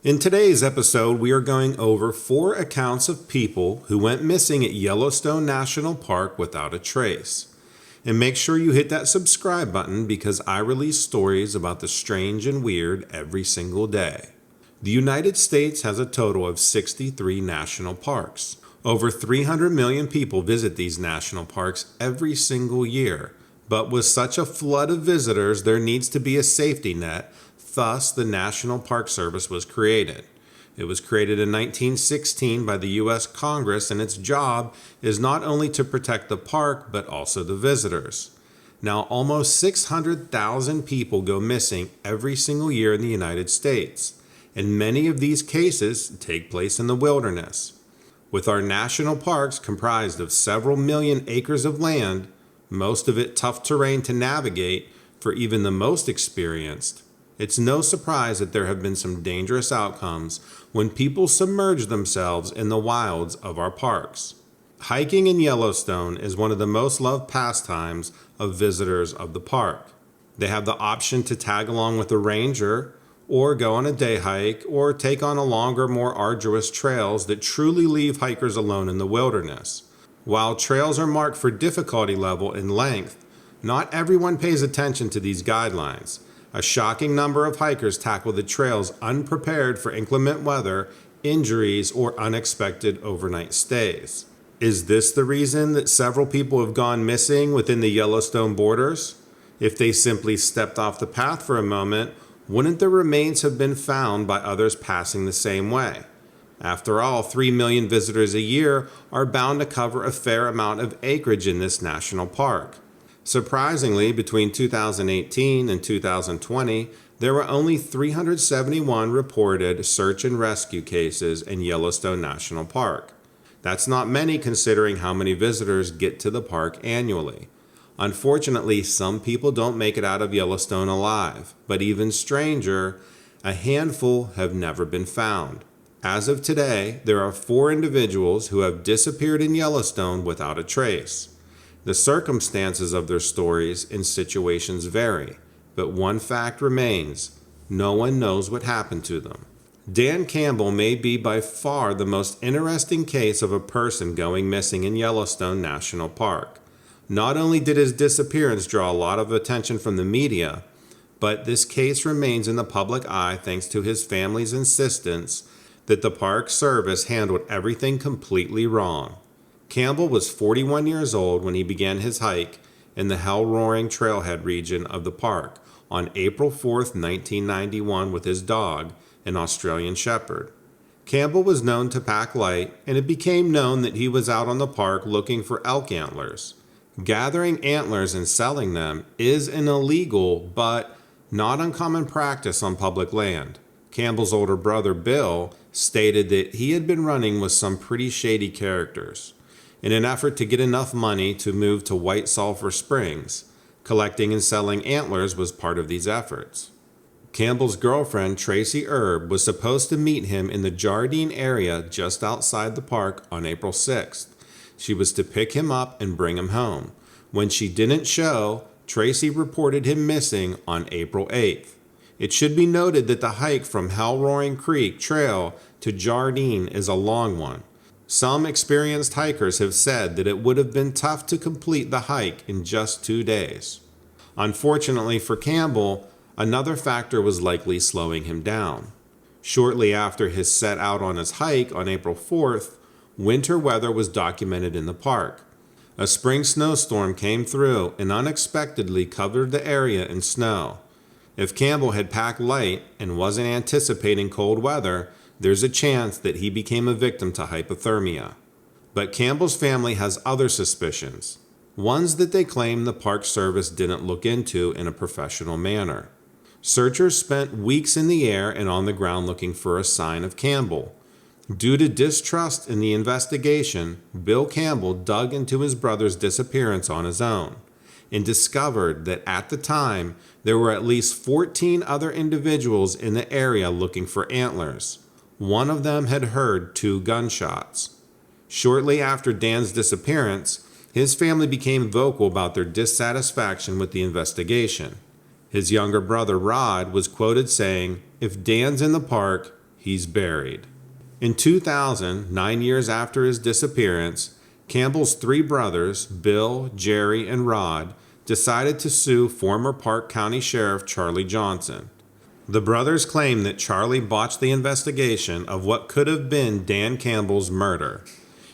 In today's episode, we are going over 4 accounts of people who went missing at Yellowstone National Park without a trace. And make sure you hit that subscribe button because I release stories about the strange and weird every single day. The United States has a total of 63 national parks. Over 300 million people visit these national parks every single year. But with such a flood of visitors, there needs to be a safety net. Thus, the National Park Service was created. It was created in 1916 by the U.S. Congress, and its job is not only to protect the park, but also the visitors. Now, almost 600,000 people go missing every single year in the United States, and many of these cases take place in the wilderness. With our national parks comprised of several million acres of land, most of it tough terrain to navigate for even the most experienced, it's no surprise that there have been some dangerous outcomes when people submerge themselves in the wilds of our parks. Hiking in Yellowstone is one of the most loved pastimes of visitors of the park. They have the option to tag along with a ranger, or go on a day hike, or take on a longer, more arduous trails that truly leave hikers alone in the wilderness. While trails are marked for difficulty level and length, not everyone pays attention to these guidelines. A shocking number of hikers tackle the trails unprepared for inclement weather, injuries, or unexpected overnight stays. Is this the reason that several people have gone missing within the Yellowstone borders? If they simply stepped off the path for a moment, wouldn't the remains have been found by others passing the same way? After all, 3 million visitors a year are bound to cover a fair amount of acreage in this national park. Surprisingly, between 2018 and 2020, there were only 371 reported search and rescue cases in Yellowstone National Park. That's not many considering how many visitors get to the park annually. Unfortunately, some people don't make it out of Yellowstone alive, but even stranger, a handful have never been found. As of today, there are 4 individuals who have disappeared in Yellowstone without a trace. The circumstances of their stories and situations vary, but one fact remains: no one knows what happened to them. Dan Campbell may be by far the most interesting case of a person going missing in Yellowstone National Park. Not only did his disappearance draw a lot of attention from the media, but this case remains in the public eye thanks to his family's insistence that the Park Service handled everything completely wrong. Campbell was 41 years old when he began his hike in the hell-roaring trailhead region of the park on April 4, 1991 with his dog, an Australian Shepherd. Campbell was known to pack light, and it became known that he was out on the park looking for elk antlers. Gathering antlers and selling them is an illegal but not uncommon practice on public land. Campbell's older brother, Bill, stated that he had been running with some pretty shady characters. In an effort to get enough money to move to White Sulphur Springs, collecting and selling antlers was part of these efforts. Campbell's girlfriend, Tracy Erb, was supposed to meet him in the Jardine area just outside the park on April 6th. She was to pick him up and bring him home. When she didn't show, Tracy reported him missing on April 8th. It should be noted that the hike from Hell-Roaring Creek Trail to Jardine is a long one. Some experienced hikers have said that it would have been tough to complete the hike in just 2 days. Unfortunately for Campbell, another factor was likely slowing him down. Shortly after his set out on his hike on April 4th, winter weather was documented in the park. A spring snowstorm came through and unexpectedly covered the area in snow. If Campbell had packed light and wasn't anticipating cold weather, there's a chance that he became a victim to hypothermia. But Campbell's family has other suspicions, ones that they claim the Park Service didn't look into in a professional manner. Searchers spent weeks in the air and on the ground looking for a sign of Campbell. Due to distrust in the investigation, Bill Campbell dug into his brother's disappearance on his own and discovered that at the time there were at least 14 other individuals in the area looking for antlers. One of them had heard 2 gunshots. Shortly after Dan's disappearance, his family became vocal about their dissatisfaction with the investigation. His younger brother Rod was quoted saying, "If Dan's in the park, he's buried. In 2000, 9 years after his disappearance, Campbell's 3 brothers, Bill, Jerry, and Rod, decided to sue former Park County Sheriff Charlie Johnson. The brothers claim that Charlie botched the investigation of what could have been Dan Campbell's murder.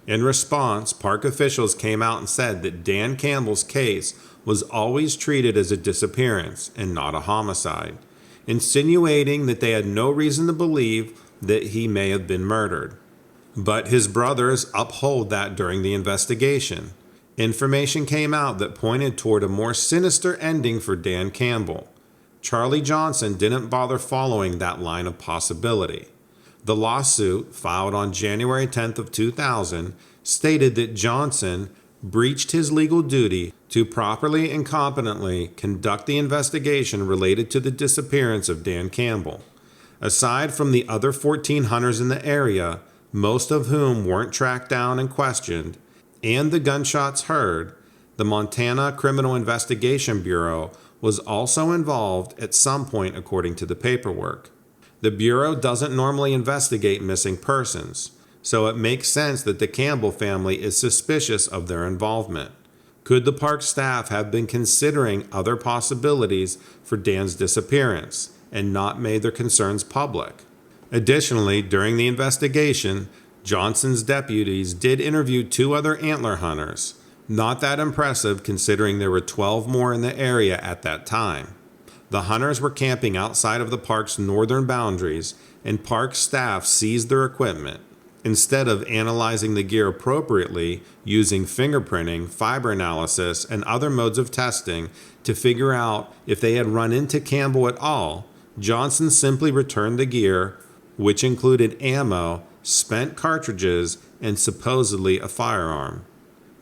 In response, park officials came out and said that Dan Campbell's case was always treated as a disappearance and not a homicide, insinuating that they had no reason to believe that he may have been murdered. But his brothers uphold that during the investigation. Information came out that pointed toward a more sinister ending for Dan Campbell. Charlie Johnson didn't bother following that line of possibility. The lawsuit, filed on January 10th of 2000, stated that Johnson breached his legal duty to properly and competently conduct the investigation related to the disappearance of Dan Campbell. Aside from the other 14 hunters in the area, most of whom weren't tracked down and questioned, and the gunshots heard, the Montana Criminal Investigation Bureau was also involved at some point according to the paperwork. The Bureau doesn't normally investigate missing persons, so it makes sense that the Campbell family is suspicious of their involvement. Could the park staff have been considering other possibilities for Dan's disappearance and not made their concerns public? Additionally, during the investigation, Johnson's deputies did interview 2 other antler hunters. Not that impressive considering there were 12 more in the area at that time. The hunters were camping outside of the park's northern boundaries, and park staff seized their equipment. Instead of analyzing the gear appropriately using fingerprinting, fiber analysis, and other modes of testing to figure out if they had run into Campbell at all, Johnson simply returned the gear, which included ammo, spent cartridges, and supposedly a firearm.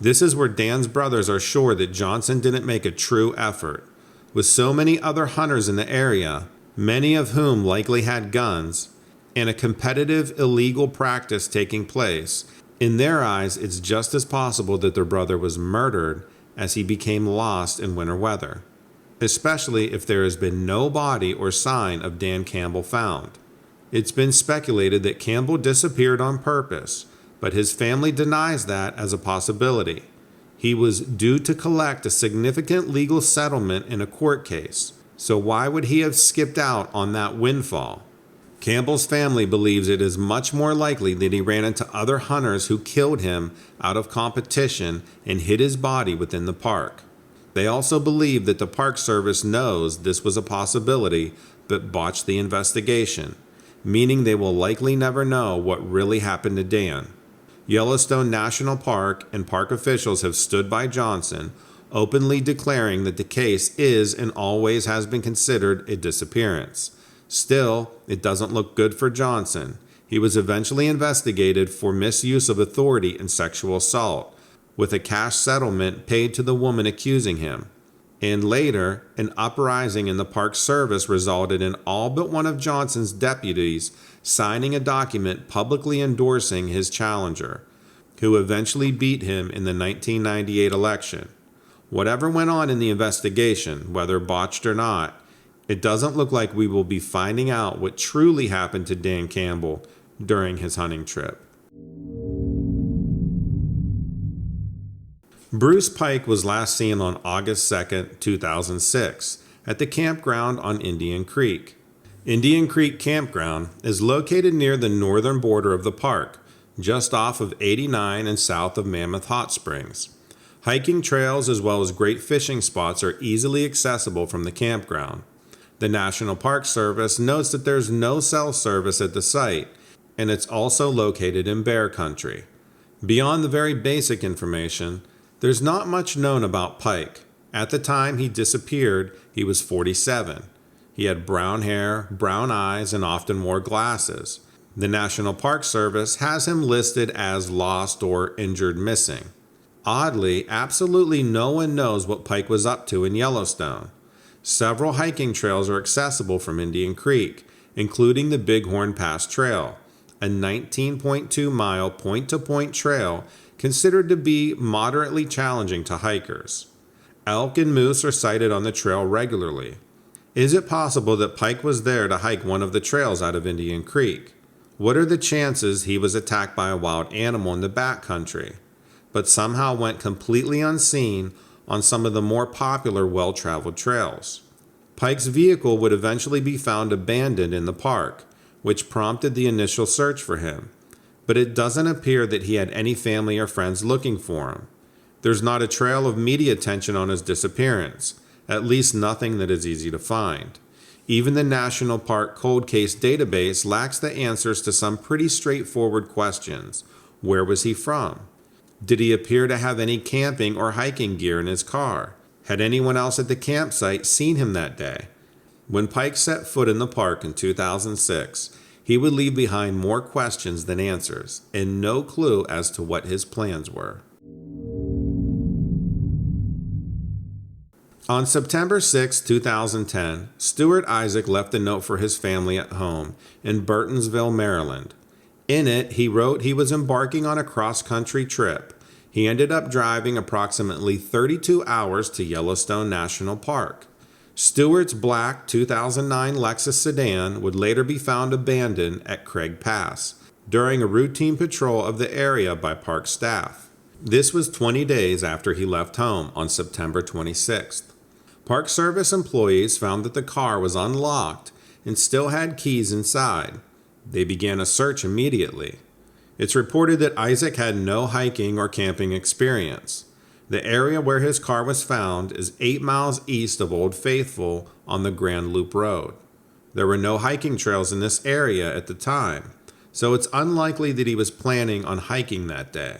This is where Dan's brothers are sure that Johnson didn't make a true effort. With so many other hunters in the area, many of whom likely had guns, and a competitive illegal practice taking place, in their eyes it's just as possible that their brother was murdered as he became lost in winter weather, especially if there has been no body or sign of Dan Campbell found. It's been speculated that Campbell disappeared on purpose, but his family denies that as a possibility. He was due to collect a significant legal settlement in a court case, so why would he have skipped out on that windfall? Campbell's family believes it is much more likely that he ran into other hunters who killed him out of competition and hid his body within the park. They also believe that the Park Service knows this was a possibility but botched the investigation, meaning they will likely never know what really happened to Dan. Yellowstone National Park and park officials have stood by Johnson, openly declaring that the case is and always has been considered a disappearance. Still, it doesn't look good for Johnson. He was eventually investigated for misuse of authority and sexual assault, with a cash settlement paid to the woman accusing him. And later, an uprising in the Park Service resulted in all but one of Johnson's deputies signing a document publicly endorsing his challenger, who eventually beat him in the 1998 election. Whatever went on in the investigation, whether botched or not, it doesn't look like we will be finding out what truly happened to Dan Campbell during his hunting trip. Bruce Pike was last seen on August 2, 2006, at the campground on Indian Creek. Indian Creek Campground is located near the northern border of the park, just off of 89 and south of Mammoth Hot Springs. Hiking trails as well as great fishing spots are easily accessible from the campground. The National Park Service notes that there's no cell service at the site, and it's also located in bear country. Beyond the very basic information, there's not much known about Pike. At the time he disappeared, he was 47. He had brown hair, brown eyes, and often wore glasses. The National Park Service has him listed as lost or injured missing. Oddly, absolutely no one knows what Pike was up to in Yellowstone. Several hiking trails are accessible from Indian Creek, including the Bighorn Pass Trail, a 19.2-mile point-to-point trail considered to be moderately challenging to hikers. Elk and moose are sighted on the trail regularly. Is it possible that Pike was there to hike one of the trails out of Indian Creek? What are the chances he was attacked by a wild animal in the backcountry, but somehow went completely unseen on some of the more popular well-traveled trails? Pike's vehicle would eventually be found abandoned in the park, which prompted the initial search for him, but it doesn't appear that he had any family or friends looking for him. There's not a trail of media attention on his disappearance, at least nothing that is easy to find. Even the National Park Cold Case database lacks the answers to some pretty straightforward questions. Where was he from? Did he appear to have any camping or hiking gear in his car? Had anyone else at the campsite seen him that day? When Pike set foot in the park in 2006, he would leave behind more questions than answers, and no clue as to what his plans were. On September 6, 2010, Stewart Isaac left a note for his family at home in Burtonsville, Maryland. In it, he wrote he was embarking on a cross-country trip. He ended up driving approximately 32 hours to Yellowstone National Park. Stewart's black 2009 Lexus sedan would later be found abandoned at Craig Pass during a routine patrol of the area by park staff. This was 20 days after he left home on September 26th. Park Service employees found that the car was unlocked and still had keys inside. They began a search immediately. It's reported that Isaac had no hiking or camping experience. The area where his car was found is 8 miles east of Old Faithful on the Grand Loop Road. There were no hiking trails in this area at the time, so it's unlikely that he was planning on hiking that day.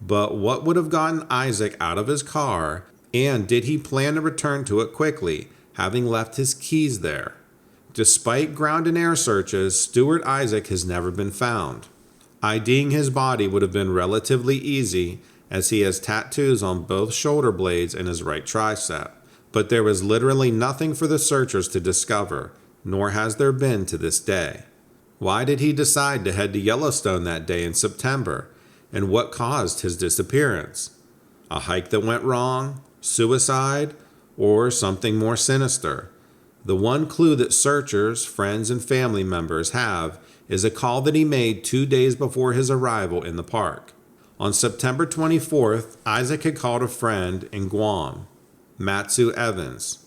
But what would have gotten Isaac out of his car, and did he plan to return to it quickly, having left his keys there? Despite ground and air searches, Stewart Isaac has never been found. IDing his body would have been relatively easy, as he has tattoos on both shoulder blades and his right tricep. But there was literally nothing for the searchers to discover, nor has there been to this day. Why did he decide to head to Yellowstone that day in September? And what caused his disappearance? A hike that went wrong? Suicide? Or something more sinister? The one clue that searchers, friends, and family members have is a call that he made 2 days before his arrival in the park. On September 24th, Isaac had called a friend in Guam, Matsu Evans.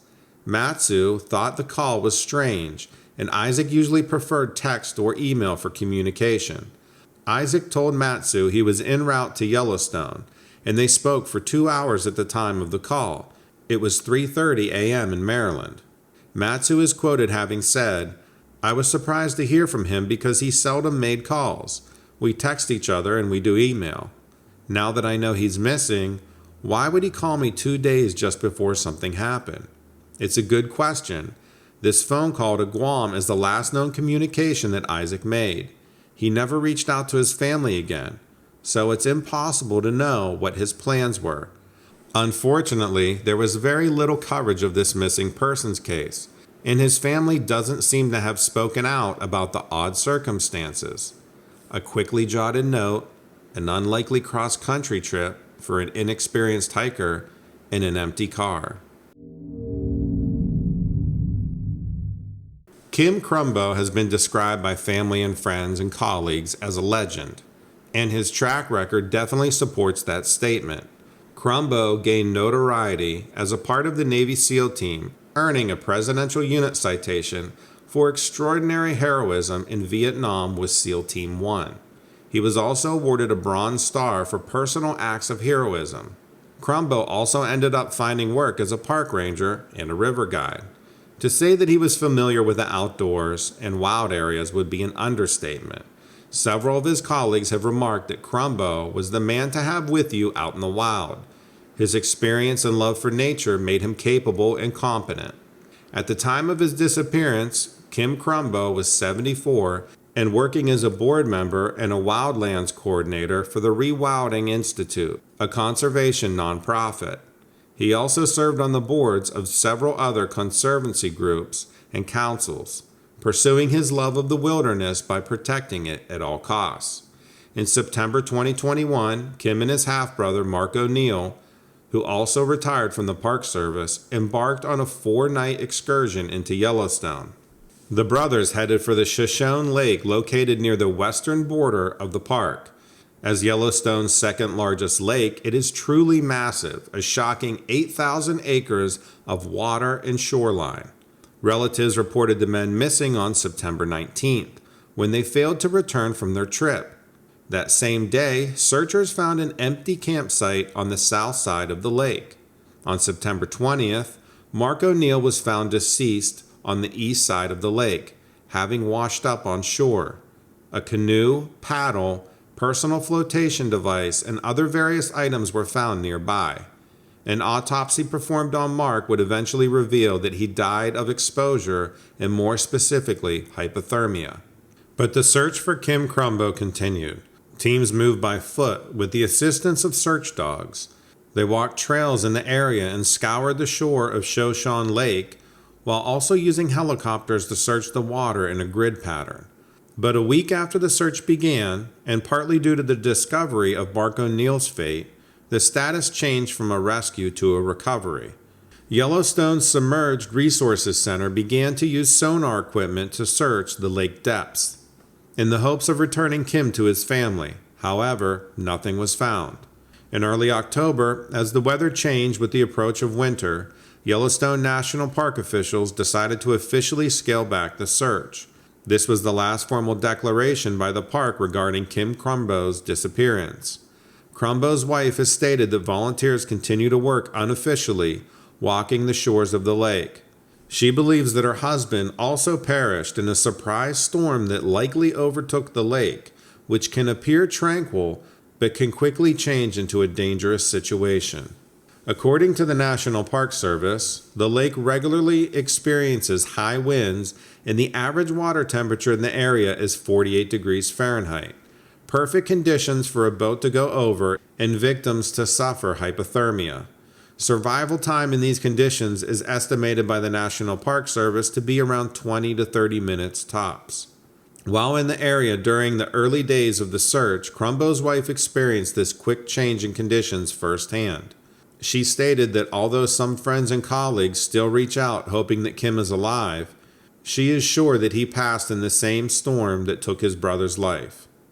Matsu thought the call was strange, and Isaac usually preferred text or email for communication. Isaac told Matsu he was en route to Yellowstone, and they spoke for 2 hours at the time of the call. It was 3:30 a.m. in Maryland. Matsu is quoted having said, "I was surprised to hear from him because he seldom made calls. We text each other and we do email. Now that I know he's missing, why would he call me 2 days just before something happened?" It's a good question. This phone call to Guam is the last known communication that Isaac made. He never reached out to his family again, so it's impossible to know what his plans were. Unfortunately, there was very little coverage of this missing persons case, and his family doesn't seem to have spoken out about the odd circumstances. A quickly jotted note, an unlikely cross-country trip for an inexperienced hiker in an empty car. Kim Crumbo has been described by family and friends and colleagues as a legend, and his track record definitely supports that statement. Crumbo gained notoriety as a part of the Navy SEAL team, earning a Presidential Unit Citation for extraordinary heroism in Vietnam with SEAL Team 1. He was also awarded a Bronze Star for personal acts of heroism. Crumbo also ended up finding work as a park ranger and a river guide. To say that he was familiar with the outdoors and wild areas would be an understatement. Several of his colleagues have remarked that Crumbo was the man to have with you out in the wild. His experience and love for nature made him capable and competent. At the time of his disappearance, Kim Crumbo was 74 and working as a board member and a wildlands coordinator for the Rewilding Institute, a conservation nonprofit. He also served on the boards of several other conservancy groups and councils, pursuing his love of the wilderness by protecting it at all costs. In September 2021, Kim and his half-brother Mark O'Neill, who also retired from the Park Service, embarked on a 4-night excursion into Yellowstone. The brothers headed for the Shoshone Lake located near the western border of the park. As Yellowstone's second largest lake, it is truly massive, a shocking 8,000 acres of water and shoreline. Relatives reported the men missing on September 19th, when they failed to return from their trip. That same day, searchers found an empty campsite on the south side of the lake. On September 20th, Mark O'Neill was found deceased on the east side of the lake, having washed up on shore. A canoe, paddle, personal flotation device, and other various items were found nearby. An autopsy performed on Mark would eventually reveal that he died of exposure and more specifically hypothermia. But the search for Kim Crumbo continued. Teams moved by foot with the assistance of search dogs. They walked trails in the area and scoured the shore of Shoshone Lake, while also using helicopters to search the water in a grid pattern. But a week after the search began, and partly due to the discovery of Mark O'Neill's fate, the status changed from a rescue to a recovery. Yellowstone's Submerged Resources Center began to use sonar equipment to search the lake depths, in the hopes of returning Kim to his family. However, nothing was found. In early October, as the weather changed with the approach of winter, Yellowstone National Park officials decided to officially scale back the search. This was the last formal declaration by the park regarding Kim Crumbo's disappearance. Crumbo's wife has stated that volunteers continue to work unofficially, walking the shores of the lake. She believes that her husband also perished in a surprise storm that likely overtook the lake, which can appear tranquil but can quickly change into a dangerous situation. According to the National Park Service, the lake regularly experiences high winds and the average water temperature in the area is 48 degrees Fahrenheit. Perfect conditions for a boat to go over and victims to suffer hypothermia. Survival time in these conditions is estimated by the National Park Service to be around 20 to 30 minutes tops. While in the area during the early days of the search, Crumbo's wife experienced this quick change in conditions firsthand. She stated that although some friends and colleagues still reach out hoping that Kim is alive, she is sure that he passed in the same storm that took his brother's life.